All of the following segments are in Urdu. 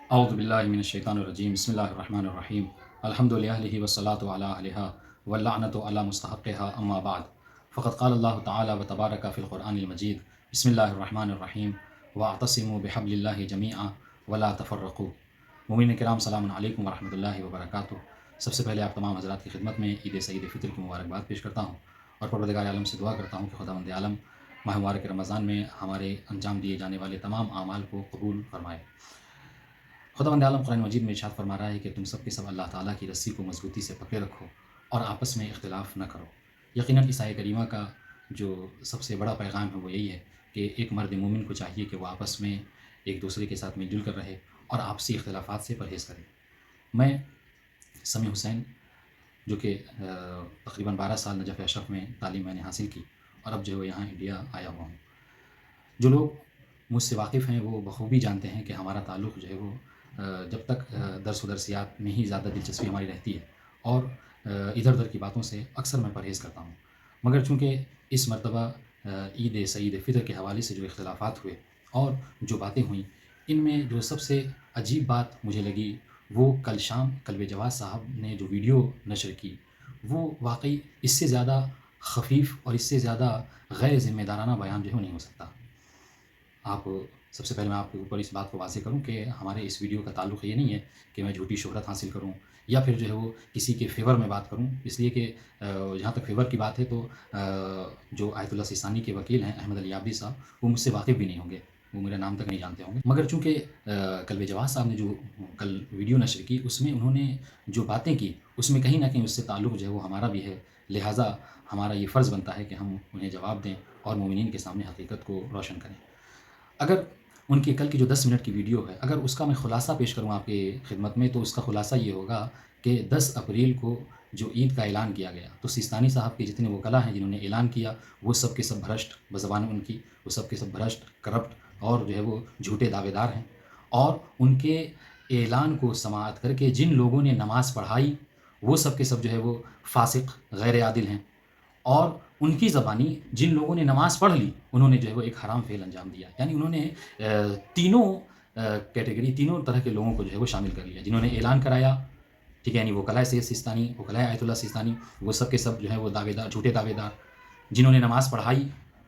اعوذ باللہ من الشیطان الرجیم بسم اللہ الرحمن الرحیم الحمد للہ والصلاة علی اہلها واللعنة علی مستحقها اما بعد فقد قال اللہ تعالی وتبارک فی القرآن المجید بسم اللہ الرحمن الرحیم واعتصموا بحبل اللہ جمیعا ولا تفرقوا۔ مومنین کرام، السلام علیکم ورحمۃ اللہ وبرکاتہ۔ سب سے پہلے آپ تمام حضرات کی خدمت میں عید سعید فطر کی مبارکباد پیش کرتا ہوں اور پروردگار عالم سے دعا کرتا ہوں کہ خداوند عالم ماہ مبارک رمضان میں ہمارے انجام دیے جانے والے تمام اعمال کو قبول فرمائے۔ خداوند عالم قرآن مجید میں ارشاد فرما رہا ہے کہ تم سب کے سب اللہ تعالیٰ کی رسی کو مضبوطی سے پکڑے رکھو اور آپس میں اختلاف نہ کرو۔ یقیناً اس آیت کریمہ کا جو سب سے بڑا پیغام ہے وہ یہی ہے کہ ایک مرد مومن کو چاہیے کہ وہ آپس میں ایک دوسرے کے ساتھ مل جل کر رہے اور آپسی اختلافات سے پرہیز کرے۔ میں سمیع حسین، جو کہ تقریباً 12 سال نجف اشرف میں تعلیم میں نے حاصل کی اور اب جو ہے یہاں انڈیا آیا ہوا ہوں۔ جو لوگ مجھ سے واقف ہیں وہ بخوبی جانتے ہیں کہ ہمارا تعلق جو ہے وہ جب تک درس و درسیات میں ہی زیادہ دلچسپی ہماری رہتی ہے اور ادھر ادھر کی باتوں سے اکثر میں پرہیز کرتا ہوں، مگر چونکہ اس مرتبہ عید سعید فطر کے حوالے سے جو اختلافات ہوئے اور جو باتیں ہوئیں، ان میں جو سب سے عجیب بات مجھے لگی وہ کل شام کلب جواز صاحب نے جو ویڈیو نشر کی، وہ واقعی اس سے زیادہ خفیف اور اس سے زیادہ غیر ذمہ دارانہ بیان جو ہے وہ نہیں ہو سکتا۔ سب سے پہلے میں آپ کے اوپر اس بات کو واضح کروں کہ ہمارے اس ویڈیو کا تعلق یہ نہیں ہے کہ میں جھوٹی شہرت حاصل کروں یا پھر جو ہے وہ کسی کے فیور میں بات کروں، اس لیے کہ جہاں تک فیور کی بات ہے تو جو آیت اللہ سیستانی کے وکیل ہیں احمد علی عابدی صاحب، وہ مجھ سے واقف بھی نہیں ہوں گے، وہ میرا نام تک نہیں جانتے ہوں گے، مگر چونکہ کلب جواز صاحب نے جو کل ویڈیو نشر کی اس میں انہوں نے جو باتیں کی اس میں کہیں نہ کہیں اس سے تعلق جو ہے وہ ہمارا بھی ہے، لہٰذا ہمارا یہ فرض بنتا ہے کہ ہم انہیں جواب دیں اور مومنین کے سامنے حقیقت کو روشن کریں۔ اگر ان کی کل کی جو 10 منٹ کی ویڈیو ہے، اگر اس کا میں خلاصہ پیش کروں آپ کی خدمت میں، تو اس کا خلاصہ یہ ہوگا کہ 10 اپریل کو جو عید کا اعلان کیا گیا تو سیستانی صاحب کے جتنے وکلاء ہیں جنہوں نے اعلان کیا وہ سب کے سب بھرشٹ، بزبان ان کی وہ سب کے سب بھرشٹ، کرپٹ اور جو ہے وہ جھوٹے دعوے دار ہیں، اور ان کے اعلان کو سماعت کر کے جن لوگوں نے نماز پڑھائی وہ سب کے سب جو ہے وہ فاسق، غیر عادل ہیں، اور ان کی زبانی جن لوگوں نے نماز پڑھ لی انہوں نے جو ہے وہ ایک حرام فعل انجام دیا، یعنی انہوں نے تینوں کیٹیگری، تینوں طرح کے لوگوں کو جو ہے وہ شامل کر لیا۔ جنہوں نے اعلان کرایا، ٹھیک ہے، یعنی وکلاء سید سیستانی، وکلاء آیت اللہ سیستانی، وہ سب کے سب جو ہے وہ دعوے دار، جھوٹے دعوے دار۔ جنہوں نے نماز پڑھائی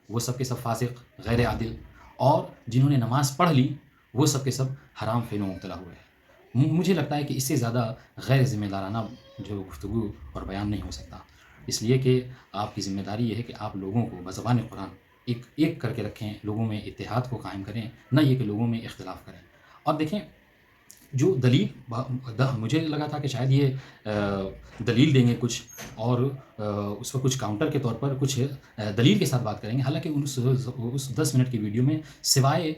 وہ سب کے سب فاسق، غیر عادل، اور جنہوں نے نماز پڑھ لی وہ سب کے سب حرام فعلوں میں مبتلا ہوئے ہیں۔ مجھے لگتا ہے کہ اس سے زیادہ غیر ذمہ دارانہ جو گفتگو اور بیان نہیں ہو سکتا، اس لیے کہ آپ کی ذمہ داری یہ ہے کہ آپ لوگوں کو بزبان قرآن ایک ایک کر کے رکھیں، لوگوں میں اتحاد کو قائم کریں، نہ یہ کہ لوگوں میں اختلاف کریں۔ اور دیکھیں، جو دلیل مجھے لگا تھا کہ شاید یہ دلیل دیں گے کچھ اور اس پر کچھ کاؤنٹر کے طور پر کچھ دلیل کے ساتھ بات کریں گے، حالانکہ اس 10 منٹ کی ویڈیو میں سوائے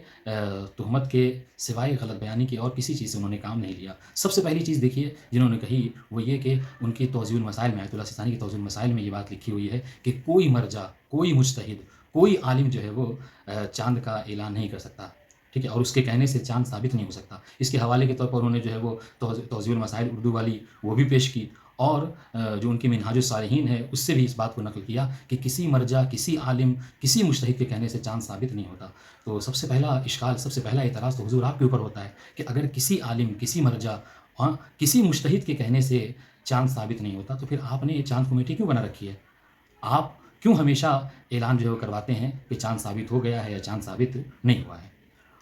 تہمت کے، سوائے غلط بیانی کے اور کسی چیز سے انہوں نے کام نہیں لیا۔ سب سے پہلی چیز دیکھیے جنہوں نے کہی وہ یہ کہ ان کی توضیح المسائل میں، آیت اللہ سیستانی کی توضیح المسائل میں یہ بات لکھی ہوئی ہے کہ کوئی مرجع، کوئی مجتہد، کوئی عالم جو ہے وہ چاند کا اعلان نہیں کر سکتا، ٹھیک ہے، اور اس کے کہنے سے چاند ثابت نہیں ہو سکتا۔ اس کے حوالے کے طور پر انہوں نے جو ہے وہ توضیح المسائل اردو والی وہ بھی پیش کی، اور جو ان کی منہاج الصالحین ہے اس سے بھی اس بات کو نقل کیا کہ کسی مرجع، کسی عالم، کسی مجتہد کے کہنے سے چاند ثابت نہیں ہوتا۔ تو سب سے پہلا اشکال، سب سے پہلا اعتراض تو حضور آپ کے اوپر ہوتا ہے کہ اگر کسی عالم، کسی مرجع، کسی مجتہد کے کہنے سے چاند ثابت نہیں ہوتا تو پھر آپ نے یہ چاند کمیٹی کیوں بنا رکھی ہے؟ آپ کیوں ہمیشہ اعلان جو ہے وہ کرواتے ہیں کہ چاند ثابت ہو گیا ہے یا چاند ثابت نہیں ہوا ہے؟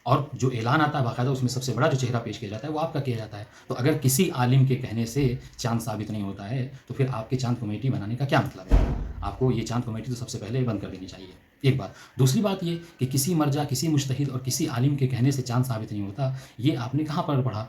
اور جو اعلان آتا ہے باقاعدہ اس میں سب سے بڑا جو چہرہ پیش کیا جاتا ہے وہ آپ کا کیا جاتا ہے۔ تو اگر کسی عالم کے کہنے سے چاند ثابت نہیں ہوتا ہے تو پھر آپ کے چاند کمیٹی بنانے کا کیا مطلب ہے؟ آپ کو یہ چاند کمیٹی تو سب سے پہلے بند کر دینی چاہیے، ایک بات۔ دوسری بات یہ کہ کسی مرجع، کسی مجتہد اور کسی عالم کے کہنے سے چاند ثابت نہیں ہوتا، یہ آپ نے کہاں پر پڑھا؟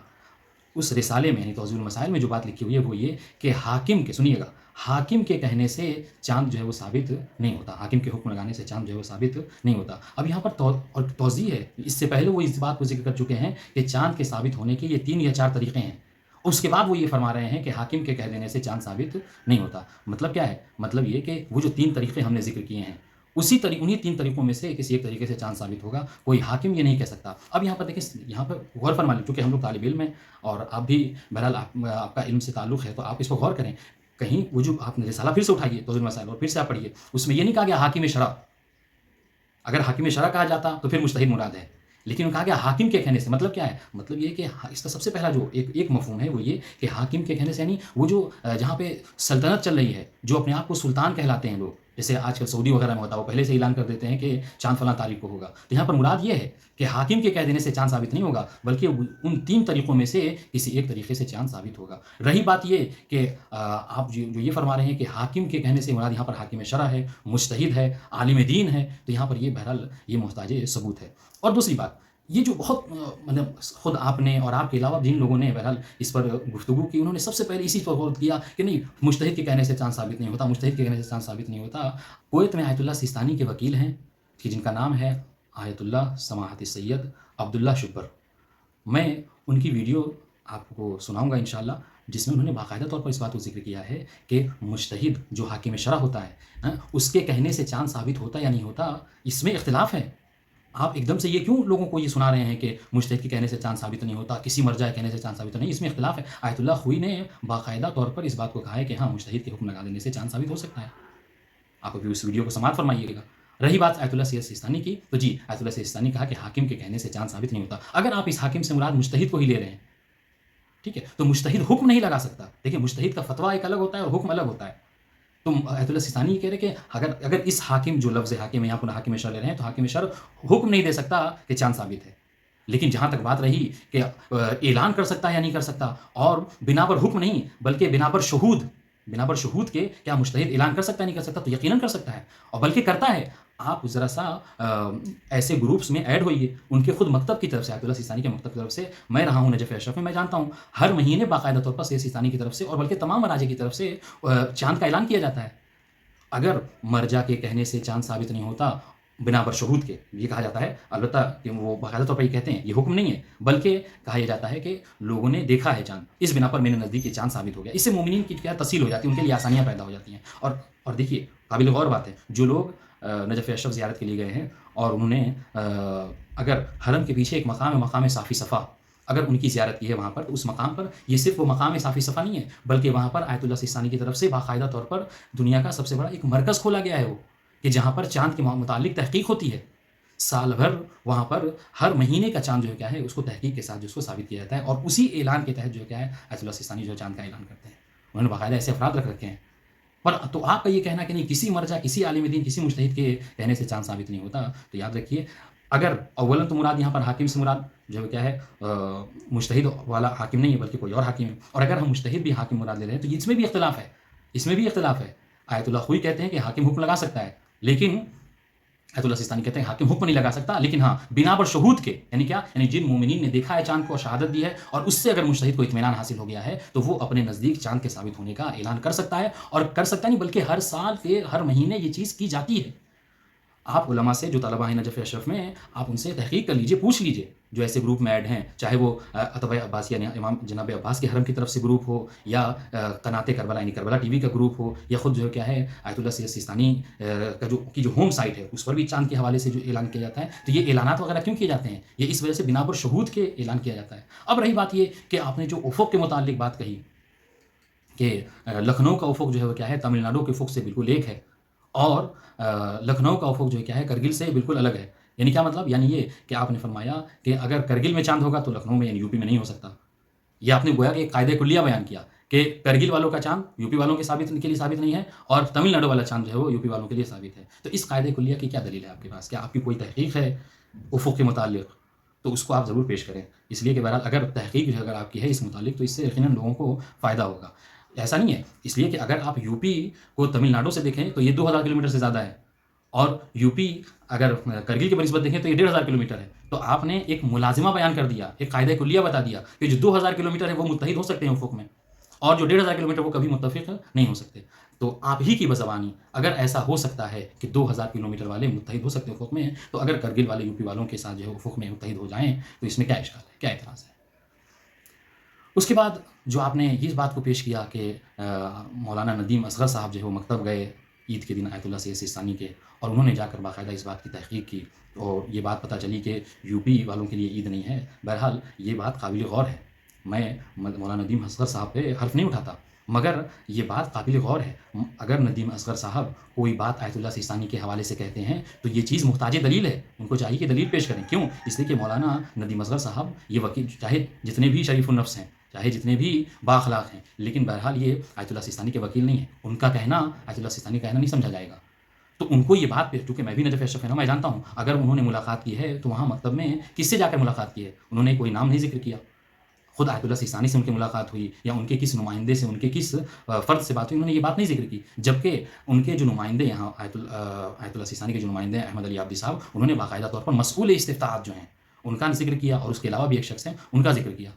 اس رسالے میں، یعنی توضیح المسائل میں جو بات لکھی ہوئی ہے وہ یہ کہ حاکم کے، سنیے گا، حاکم کے کہنے سے چاند جو ہے وہ ثابت نہیں ہوتا، حاکم کے حکم لگانے سے چاند جو ہے وہ ثابت نہیں ہوتا۔ اب یہاں پر اور توضیح ہے، اس سے پہلے وہ اس بات کو ذکر کر چکے ہیں کہ چاند کے ثابت ہونے کے یہ 3 یا 4 طریقے ہیں، اس کے بعد وہ یہ فرما رہے ہیں کہ حاکم کے کہہ دینے سے چاند ثابت نہیں ہوتا۔ مطلب کیا ہے؟ مطلب یہ کہ وہ جو 3 طریقے ہم نے ذکر کیے ہیں انہی 3 طریقوں میں سے کسی ایک طریقے سے چاند ثابت ہوگا، کوئی حاکم یہ نہیں کہہ سکتا۔ اب یہاں پر دیکھیں، یہاں پر غور فرما لیں، چونکہ ہم لوگ طالب علم ہیں اور آپ بھی بہرحال آپ کا علم سے تعلق ہے تو آپ اس پر غور کریں۔ کہیں وہ جو آپ نے رسالہ پھر سے اٹھائیے توضیح المسائل اور پھر سے آپ پڑھیے، اس میں یہ نہیں کہا گیا حاکم شرع۔ اگر حاکم شرع کہا جاتا تو پھر مجتہد مراد ہے، لیکن کہا گیا حاکم کے کہنے سے، مطلب کیا ہے؟ مطلب یہ کہ اس کا سب سے پہلا جو ایک مفہوم ہے وہ یہ کہ حاکم کے کہنے سے یعنی وہ جو جہاں پہ سلطنت چل رہی ہے، جو اپنے آپ کو سلطان کہلاتے ہیں لوگ، جیسے آج کل سعودی وغیرہ میں ہوتا ہے، وہ پہلے سے اعلان کر دیتے ہیں کہ چاند فلاں تاریخ کو ہوگا، تو یہاں پر مراد یہ ہے کہ حاکم کے کہہ دینے سے چاند ثابت نہیں ہوگا، بلکہ ان 3 طریقوں میں سے کسی ایک طریقے سے چاند ثابت ہوگا۔ رہی بات یہ کہ آپ جو یہ فرما رہے ہیں کہ حاکم کے کہنے سے مراد یہاں پر حاکم شرع ہے، مجتہد ہے، عالم دین ہے، تو یہاں پر یہ بہرحال یہ محتاج ثبوت ہے۔ اور دوسری بات یہ جو بہت مطلب خود آپ نے اور آپ کے علاوہ جن لوگوں نے بہرحال اس پر گفتگو کی، انہوں نے سب سے پہلے اسی پر غور کیا کہ نہیں، مجتہد کے کہنے سے چاند ثابت نہیں ہوتا، مجتہد کے کہنے سے چاند ثابت نہیں ہوتا۔ کویت میں آیت اللہ سیستانی کے وکیل ہیں کہ جن کا نام ہے آیت اللہ سماحت سید عبداللہ شبر، میں ان کی ویڈیو آپ کو سناؤں گا انشاءاللہ، جس میں انہوں نے باقاعدہ طور پر اس بات کو ذکر کیا ہے کہ مجتہد جو حاکم شرع ہوتا ہے، اس کے کہنے سے چاند ثابت ہوتا یا نہیں ہوتا، اس میں اختلاف ہے۔ آپ ایک دم سے یہ کیوں لوگوں کو یہ سنا رہے ہیں کہ مجتہد کے کہنے سے چاند ثابت نہیں ہوتا، کسی مرجع کے کہنے سے چاند ثابت نہیں؟ اس میں اختلاف ہے۔ آیت اللہ خوئی نے باقاعدہ طور پر اس بات کو کہا ہے کہ ہاں، مجتہد کے حکم لگا دینے سے چاند ثابت ہو سکتا ہے۔ آپ ابھی اس ویڈیو کو سماعت فرمائیے گا۔ رہی بات آیت اللہ سید سیستانی کی، تو جی آیت اللہ سیستانی کہا کہ حاکم کے کہنے سے چاند ثابت نہیں ہوتا۔ اگر آپ اس حاکم سے مراد مجتہد کو ہی لے رہے ہیں، ٹھیک ہے، تو مجتہد حکم نہیں لگا سکتا۔ دیکھیں، مجتہد کا فتویٰ ایک الگ ہوتا ہے اور حکم الگ ہوتا ہے۔ تو آیت اللہ سیستانی یہ کہہ رہے کہ اگر اس حاکم، جو لفظ حاکم ہے یہاں پر حاکم شرع لے رہے ہیں، تو حاکم شرع حکم نہیں دے سکتا کہ چاند ثابت ہے۔ لیکن جہاں تک بات رہی کہ اعلان کر سکتا ہے یا نہیں کر سکتا، اور بنا پر حکم نہیں بلکہ بنا پر شہود کے کیا مجتہد اعلان کر سکتا ہے نہیں کر سکتا؟ تو یقیناً کر سکتا ہے، اور بلکہ کرتا ہے۔ آپ ذرا سا ایسے گروپس میں ایڈ ہوئیے، ان کے خود مکتب کی طرف سے، آیت اللہ سیستانی کے مکتب کی طرف سے، میں رہا ہوں نجف اشرف میں، میں جانتا ہوں ہر مہینے باقاعدہ طور پر سید سیستانی کی طرف سے اور بلکہ تمام مراجع کی طرف سے چاند کا اعلان کیا جاتا ہے۔ اگر مرجع کے کہنے سے چاند ثابت نہیں ہوتا بنا پر شہود کے، یہ کہا جاتا ہے، البتہ کہ وہ باقاعدہ طور پر یہ کہتے ہیں، یہ حکم نہیں ہے، بلکہ کہا یہ جاتا ہے کہ لوگوں نے دیکھا ہے چاند، اس بنا پر میرے نزدیک یہ چاند ثابت ہو گیا۔ اس سے مومنین کی کیا تسہیل ہو جاتی ہے، ان کے لیے آسانیاں پیدا ہو جاتی ہیں۔ اور دیکھیے، قابل غور بات ہے، جو لوگ نجف اشرف زیارت کے لیے گئے ہیں اور انہوں نے اگر حرم کے پیچھے ایک مقام ہے، مقام صافی صفا، اگر ان کی زیارت کی ہے وہاں پر، تو اس مقام پر یہ صرف وہ مقام صافی صفا نہیں ہے، بلکہ وہاں پر آیت اللہ سیستانی کی طرف سے باقاعدہ طور پر دنیا کا سب سے بڑا ایک مرکز کھولا گیا ہے، وہ کہ جہاں پر چاند کے متعلق تحقیق ہوتی ہے۔ سال بھر وہاں پر ہر مہینے کا چاند جو ہے کیا ہے، اس کو تحقیق کے ساتھ جو اس کو ثابت کیا جاتا ہے، اور اسی اعلان کے تحت جو کیا ہے آیت اللہ سیستانی جو چاند کا اعلان کرتے ہیں۔ انہوں نے باقاعدہ ایسے افراد رکھ رکھے ہیں۔ پر تو آپ کا یہ کہنا کہ نہیں، کسی مرجع، کسی عالم دین، کسی مجتہد کے کہنے سے چاند ثابت نہیں ہوتا، تو یاد رکھیے، اگر اولاً تو مراد یہاں پر حاکم سے مراد جو کیا ہے، مجتہد والا حاکم نہیں ہے بلکہ کوئی اور حاکم ہے، اور اگر ہم مجتہد بھی حاکم مراد لے رہے ہیں تو اس میں بھی اختلاف ہے۔ آیت اللہ خوئی کہتے ہیں کہ حاکم حکم لگا سکتا ہے، لیکن آیت اللہ سیستانی کہتے ہیں حاکم حکم نہیں لگا سکتا، لیکن ہاں بنا پر شہود کے، یعنی کیا، یعنی جن مومنین نے دیکھا ہے چاند کو اور شہادت دی ہے، اور اس سے اگر مجتہد کو اطمینان حاصل ہو گیا ہے، تو وہ اپنے نزدیک چاند کے ثابت ہونے کا اعلان کر سکتا ہے، اور کر سکتا نہیں بلکہ ہر سال کے ہر مہینے یہ چیز کی جاتی ہے۔ آپ علماء سے، جو طلبہ ہیں نجف اشرف میں، آپ ان سے تحقیق کر لیجئے، پوچھ لیجئے، جو ایسے گروپ میں ایڈ ہیں، چاہے وہ اتباع عباس یعنی امام جناب عباس کے حرم کی طرف سے گروپ ہو، یا قناۃ کربلا یعنی کربلا ٹی وی کا گروپ ہو، یا خود جو کیا ہے آیت اللہ سید سیستانی کا جو ہوم سائٹ ہے، اس پر بھی چاند کے حوالے سے جو اعلان کیا جاتا ہے۔ تو یہ اعلانات وغیرہ کیوں کیے جاتے ہیں؟ یہ اس وجہ سے بنا پر شہود کے اعلان کیا جاتا ہے۔ اب رہی بات یہ کہ آپ نے جو افق کے متعلق بات کہی کہ لکھنؤ کا افق جو ہے وہ کیا ہے، تمل ناڈو کے افق سے بالکل ایک ہے، اور لکھنؤ کا افق جو ہے کیا ہے، کرگل سے بالکل الگ ہے۔ یعنی کیا مطلب؟ یعنی یہ کہ آپ نے فرمایا کہ اگر کرگل میں چاند ہوگا تو لکھنؤ میں یعنی یو پی میں نہیں ہو سکتا۔ یہ آپ نے گویا کہ ایک قاعدہ کلیہ بیان کیا کہ کرگل والوں کا چاند یو پی والوں کے لیے ثابت نہیں ہے، اور تمل ناڈو والا چاند جو ہے وہ یو پی والوں کے لیے ثابت ہے۔ تو اس قاعدہ کلیہ کی کیا دلیل ہے آپ کے پاس؟ کیا آپ کی کوئی تحقیق ہے افق کے متعلق؟ تو اس کو آپ ضرور پیش کریں، اس لیے کہ بہرحال اگر تحقیق جو اگر آپ کی ہے اس متعلق، تو اس سے یقیناً لوگوں کو فائدہ ہوگا۔ ایسا نہیں ہے، اس لیے کہ اگر آپ یو پی کو تمل ناڈو سے دیکھیں تو یہ 2000 کلومیٹر سے زیادہ ہے، اور یو پی اگر کرگل کی بنسبت دیکھیں تو یہ 1500 کلومیٹر ہے۔ تو آپ نے ایک ملازمہ بیان کر دیا، ایک قاعدہ کلیہ بتا دیا کہ جو 2000 کلومیٹر ہے وہ متحد ہو سکتے ہیں افق میں، اور جو 1500 کلومیٹر وہ کبھی متفق نہیں ہو سکتے۔ تو آپ ہی کی بزبانی اگر ایسا ہو سکتا ہے کہ 2000 کلومیٹر والے متحد ہو سکتے ہیں افق میں، تو اگر کرگل والے یو پی والوں کے ساتھ جو ہے افق میں متحد ہو جائیں تو اس میں کیا اشکال ہے، کیا اعتراض ہے؟ اس کے بعد جو آپ نے اس بات کو پیش کیا کہ مولانا ندیم اصغر صاحب جو ہے وہ مکتب گئے عید کے دن آیت اللہ سید سیستانی کے، اور انہوں نے جا کر باقاعدہ اس بات کی تحقیق کی، اور یہ بات پتہ چلی کہ یو پی والوں کے لیے عید نہیں ہے۔ بہرحال یہ بات قابل غور ہے، میں مولانا ندیم اصغر صاحب پہ حرف نہیں اٹھاتا، مگر یہ بات قابل غور ہے، اگر ندیم اصغر صاحب کوئی بات آیت اللہ سیستانی کے حوالے سے کہتے ہیں تو یہ چیز محتاج دلیل ہے، ان کو چاہیے کہ دلیل پیش کریں. کیوں؟ اس لیے کہ مولانا ندیم اصغر صاحب یہ وکیل چاہے جتنے بھی شریف النفس ہیں، چاہے جتنے بھی بااخلاق ہیں، لیکن بہرحال یہ آیت اللہ سیستانی کے وکیل نہیں ہیں. ان کا کہنا آیت اللہ سیستانی کا کہنا نہیں سمجھا جائے گا. تو ان کو یہ بات پہ، چونکہ میں بھی نجف اشرف ہے، میں جانتا ہوں اگر انہوں نے ملاقات کی ہے تو وہاں مکتب میں کس سے جا کر ملاقات کی ہے؟ انہوں نے کوئی نام نہیں ذکر کیا. خود آیت اللہ سیستانی سے ان کی ملاقات ہوئی یا ان کے کس نمائندے سے، ان کے کس فرد سے بات ہوئی، انہوں نے یہ بات نہیں ذکر کی. جبکہ ان کے جو نمائندے یہاں آیت اللہ سیستانی کے جو نمائندے ہیں احمد علی عابدی صاحب، انہوں نے باقاعدہ طور پر مسئول استفتاحات جو ہیں ان کا ذکر کیا، اور اس کے علاوہ بھی ایک شخص ہیں ان کا ذکر کیا.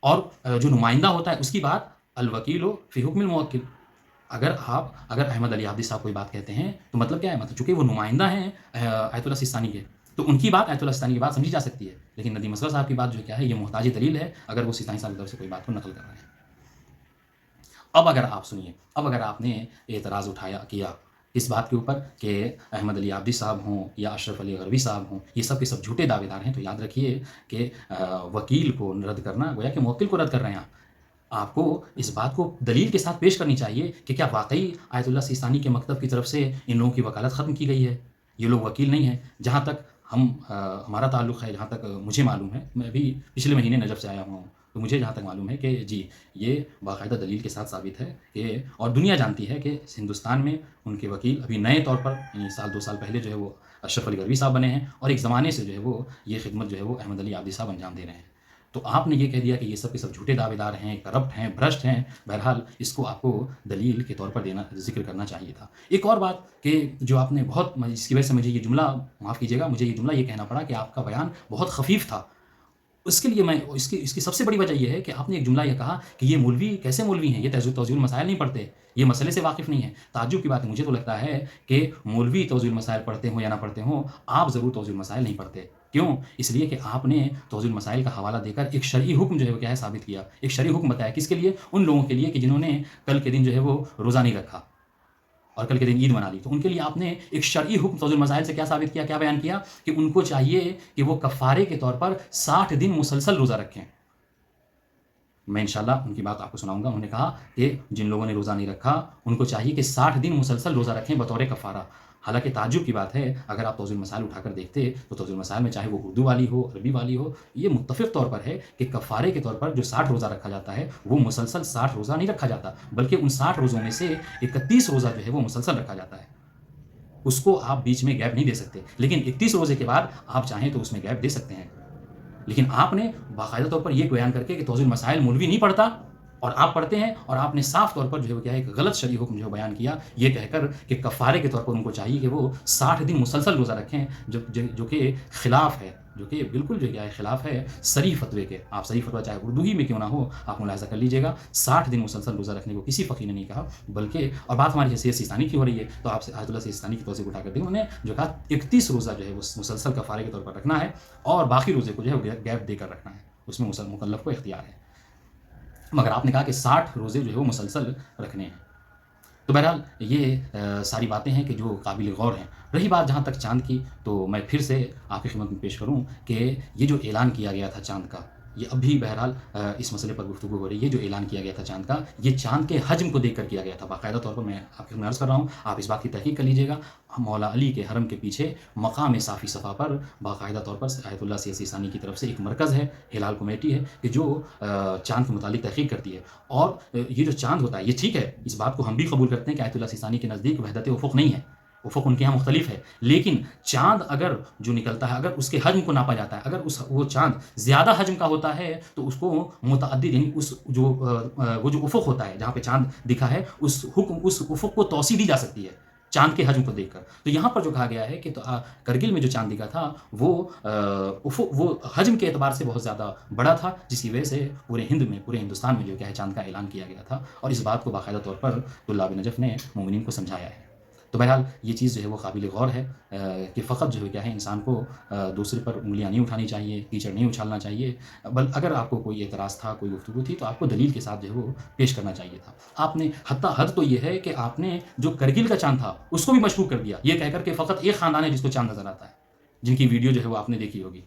اور جو نمائندہ ہوتا ہے اس کی بات الوکیل و فی حکم الموکل. اگر احمد علی عابدی صاحب کوئی بات کہتے ہیں تو مطلب کیا ہے؟ مطلب چونکہ وہ نمائندہ ہیں آیت اللہ سیستانی کے، تو ان کی بات آیت اللہ سیستانی کی بات سمجھی جا سکتی ہے. لیکن ندیم اصغر صاحب کی بات جو کیا ہے، یہ محتاج دلیل ہے اگر وہ سیستانی صاحب کی طرف سے کوئی بات کو نقل کر رہے ہیں. اب اگر آپ سنیے، اب اگر آپ نے اعتراض کیا اس بات کے اوپر کہ احمد علی عابدی صاحب ہوں یا اشرف علی غروی صاحب ہوں، یہ سب کے سب جھوٹے دعوے دار ہیں، تو یاد رکھیے کہ وکیل کو رد کرنا گویا کہ موکل کو رد کر رہے ہیں. آپ کو اس بات کو دلیل کے ساتھ پیش کرنی چاہیے کہ کیا واقعی آیت اللہ سیستانی کے مکتب کی طرف سے ان لوگوں کی وکالت ختم کی گئی ہے. یہ لوگ وکیل نہیں ہیں. جہاں تک ہمارا تعلق ہے، جہاں تک مجھے معلوم ہے، میں بھی پچھلے مہینے نجف سے آیا ہوا ہوں، تو مجھے جہاں تک معلوم ہے کہ جی یہ باقاعدہ دلیل کے ساتھ ثابت ہے کہ، اور دنیا جانتی ہے کہ ہندوستان میں ان کے وکیل ابھی نئے طور پر، یعنی سال 2 سال پہلے جو ہے وہ اشرف علی غروی صاحب بنے ہیں، اور ایک زمانے سے جو ہے وہ یہ خدمت جو ہے وہ احمد علی عابدی صاحب انجام دے رہے ہیں. تو آپ نے یہ کہہ دیا کہ یہ سب کے سب جھوٹے دعوے دار ہیں، کرپٹ ہیں، بھرشٹ ہیں. بہرحال اس کو آپ کو دلیل کے طور پر ذکر کرنا چاہیے تھا. ایک اور بات کہ جو آپ نے بہت، اس کی وجہ سے مجھے یہ جملہ، معاف کیجیے گا، مجھے یہ جملہ یہ کہنا پڑا کہ آپ کا بیان بہت خفیف تھا. اس کے لیے میں اس کی سب سے بڑی وجہ یہ ہے کہ آپ نے ایک جملہ یہ کہا کہ یہ مولوی کیسے مولوی ہیں، یہ توضیح المسائل نہیں پڑھتے، یہ مسئلے سے واقف نہیں ہیں. تعجب کی بات ہے، مجھے تو لگتا ہے کہ مولوی توضیح المسائل پڑھتے ہوں یا نہ پڑھتے ہوں، آپ ضرور توضیح المسائل نہیں پڑھتے. کیوں؟ اس لیے کہ آپ نے توضیح المسائل کا حوالہ دے کر ایک شرعی حکم جو ہے وہ کیا ہے ثابت کیا. ایک شرعی حکم بتایا، کس کے لیے؟ ان لوگوں کے لیے کہ جنہوں نے کل کے دن جو ہے وہ روزہ نہیں رکھا اور کل کے دن عید منا لی. تو ان کے لیے آپ نے ایک شرعی حکم توضیح المسائل سے کیا ثابت کیا، کیا بیان کیا کہ ان کو چاہیے کہ وہ کفارے کے طور پر 60 دن مسلسل روزہ رکھیں. میں انشاءاللہ ان کی بات آپ کو سناؤں گا. انہوں نے کہا کہ جن لوگوں نے روزہ نہیں رکھا ان کو چاہیے کہ 60 دن مسلسل روزہ رکھیں بطور کفارہ. حالانکہ تعجب کی بات ہے، اگر آپ توضیح المسائل اٹھا کر دیکھتے تو توضیح المسائل میں چاہے وہ اردو والی ہو، عربی والی ہو، یہ متفق طور پر ہے کہ کفارے کے طور پر جو 60 روزہ رکھا جاتا ہے وہ مسلسل 60 روزہ نہیں رکھا جاتا، بلکہ ان 60 روزوں میں سے 31 روزہ جو ہے وہ مسلسل رکھا جاتا ہے. اس کو آپ بیچ میں گیپ نہیں دے سکتے، لیکن 31 روزے کے بعد آپ چاہیں تو اس میں گیپ دے سکتے ہیں. لیکن آپ نے باقاعدہ طور پر یہ بیان کر کے کہ توضیح المسائل مولوی نہیں پڑھتا اور آپ پڑھتے ہیں، اور آپ نے صاف طور پر جو ہے وہ کیا ہے ایک غلط شرعی حکم جو ہے بیان کیا، یہ کہہ کر کہ کفارے کے طور پر ان کو چاہیے کہ وہ 60 دن مسلسل روزہ رکھیں، جو کہ خلاف ہے، جو کہ بالکل جو کیا ہے خلاف ہے صریح فتوے کے. آپ صریح فتویٰ چاہے اردو ہی میں کیوں نہ ہو، آپ ملاحظہ کر لیجیے گا، 60 دن مسلسل روزہ رکھنے کو کسی فقیر نے نہیں کہا. بلکہ اور بات ہماری حیثیت سیستانی کی ہو رہی ہے تو آپ سے آیت اللہ سیستانی کی توضیح اٹھا کر دیں. انہوں نے جو کہا 31 روزہ جو ہے وہ مسلسل کفارے کے طور پر رکھنا ہے، اور باقی روزے کو جو ہے گیپ دے کر رکھنا ہے، اس میں مکلف کو اختیار ہے. مگر آپ نے کہا کہ 60 روزے جو ہے وہ مسلسل رکھنے ہیں. تو بہرحال یہ ساری باتیں ہیں کہ جو قابل غور ہیں. رہی بات جہاں تک چاند کی، تو میں پھر سے آپ کی خدمت میں پیش کروں کہ یہ جو اعلان کیا گیا تھا چاند کا، یہ اب بھی بہرحال اس مسئلے پر گفتگو ہو رہی ہے. جو اعلان کیا گیا تھا چاند کا، یہ چاند کے حجم کو دیکھ کر کیا گیا تھا. باقاعدہ طور پر میں آپ کی عرض کر رہا ہوں، آپ اس بات کی تحقیق کر لیجیے گا. مولا علی کے حرم کے پیچھے مقام صافی صفا پر باقاعدہ طور پر آیت اللہ سیستانی کی طرف سے ایک مرکز ہے، ہلال کمیٹی ہے، کہ جو چاند کے متعلق تحقیق کرتی ہے. اور یہ جو چاند ہوتا ہے، یہ ٹھیک ہے، اس بات کو ہم بھی قبول کرتے ہیں کہ آیت اللہ سیستانی کے نزدیک وحدت افق نہیں ہے، افق ان کے یہاں مختلف ہے. لیکن چاند اگر جو نکلتا ہے، اگر اس کے حجم کو ناپا جاتا ہے، اگر وہ چاند زیادہ حجم کا ہوتا ہے تو اس کو متعدد، یعنی وہ جو افق ہوتا ہے جہاں پہ چاند دکھا ہے، اس افق کو توسیع دی جا سکتی ہے چاند کے حجم کو دیکھ کر. تو یہاں پر جو کہا گیا ہے کہ کرگل میں جو چاند دکھا تھا وہ حجم کے اعتبار سے بہت زیادہ بڑا تھا، جس کی وجہ سے پورے ہندوستان میں جو کیا ہے چاند کا اعلان کیا گیا تھا. اور اس بات کو باقاعدہ طور پر طلاب نجف نے مومنین کو سمجھایا ہے. تو بہرحال یہ چیز جو ہے وہ قابل غور ہے کہ فقط جو ہے کیا ہے انسان کو دوسرے پر انگلیاں نہیں اٹھانی چاہیے، کیچڑ نہیں اچھالنا چاہیے. اگر آپ کو کوئی اعتراض تھا، کوئی گفتگو تھی، تو آپ کو دلیل کے ساتھ جو ہے وہ پیش کرنا چاہیے تھا. آپ نے حد تو یہ ہے کہ آپ نے جو کرگل کا چاند تھا اس کو بھی مشکوک کر دیا، یہ کہہ کر کہ فقط ایک خاندان ہے جس کو چاند نظر آتا ہے، جن کی ویڈیو جو ہے وہ آپ نے دیکھی ہوگی.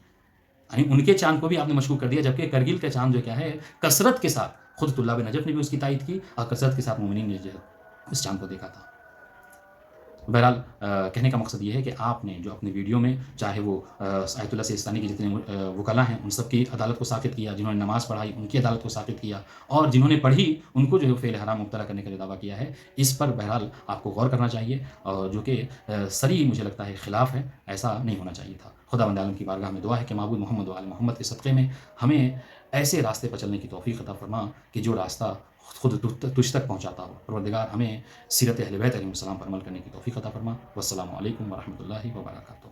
یعنی ان کے چاند کو بھی آپ نے مشکوک کر دیا، جبکہ کرگل کا چاند جو کیا ہے کثرت کے ساتھ خود طلاب نجف نے بھی اس کی تائید کی اور کثرت کے ساتھ مومنین نے جو اس چاند کو دیکھا تھا۔ بہرحال کہنے کا مقصد یہ ہے کہ آپ نے جو اپنے ویڈیو میں چاہے وہ آیت اللہ سیستانی کے جتنے وکلاء ہیں ان سب کی عدالت کو ساقط کیا، جنہوں نے نماز پڑھائی ان کی عدالت کو ساقط کیا، اور جنہوں نے پڑھی ان کو جو ہے فعل حرام مبتلا کرنے کا جو دعویٰ کیا ہے، اس پر بہرحال آپ کو غور کرنا چاہیے، اور جو کہ صریح مجھے لگتا ہے خلاف ہے، ایسا نہیں ہونا چاہیے تھا۔ خدا بند عالم کی بارگاہ میں دعا ہے کہ معبود محمد و آل محمد کے صدقے میں ہمیں ایسے راستے پر چلنے کی توفیق عطا فرما کہ جو راستہ خود تجھ تک پہنچاتا ہو۔ پروردگار ہمیں سیرت اہل بیت علیہ السلام پر عمل کرنے کی توفیق عطا فرما۔ والسلام علیکم ورحمۃ اللہ وبرکاتہ۔